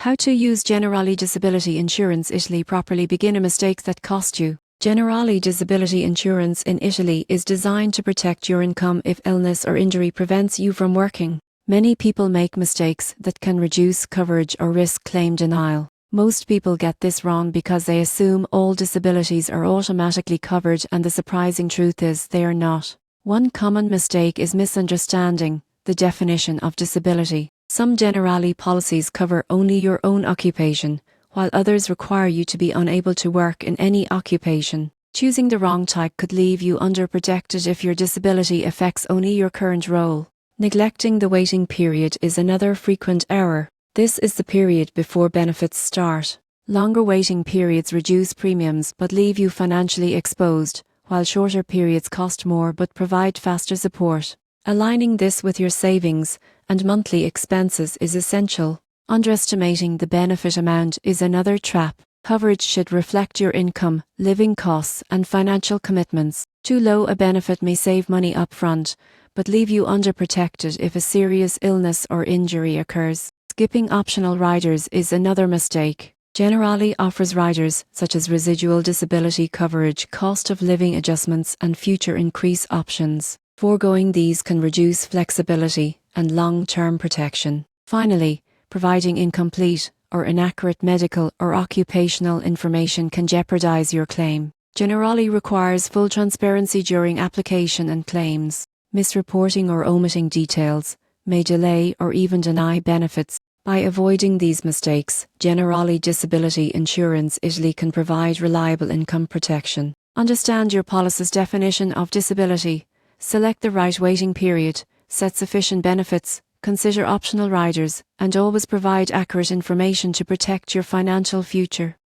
How to use Generali Disability Insurance Italy properly. Begin a mistake that cost you. Generali Disability Insurance in Italy is designed to protect your income if illness or injury prevents you from working. Many people make mistakes that can reduce coverage or risk claim denial. Most people get this wrong because they assume all disabilities are automatically covered, and the surprising truth is they are not. One common mistake is misunderstanding the definition of disability. Some Generali policies cover only your own occupation, while others require you to be unable to work in any occupation. Choosing the wrong type could leave you underprotected if your disability affects only your current role. Neglecting the waiting period is another frequent error. This is the period before benefits start. Longer waiting periods reduce premiums but leave you financially exposed, while shorter periods cost more but provide faster support. Aligning this with your savings and monthly expenses is essential. Underestimating the benefit amount is another trap. Coverage should reflect your income, living costs, and financial commitments. Too low a benefit may save money upfront, but leave you underprotected if a serious illness or injury occurs. Skipping optional riders is another mistake. Generali offers riders such as residual disability coverage, cost of living adjustments, and future increase options. Foregoing these can reduce flexibility and long-term protection. Finally, providing incomplete or inaccurate medical or occupational information can jeopardize your claim. Generali requires full transparency during application and claims. Misreporting or omitting details may delay or even deny benefits. By avoiding these mistakes, Generali Disability Insurance Italy can provide reliable income protection. Understand your policy's definition of disability. Select the right waiting period, set sufficient benefits, consider optional riders, and always provide accurate information to protect your financial future.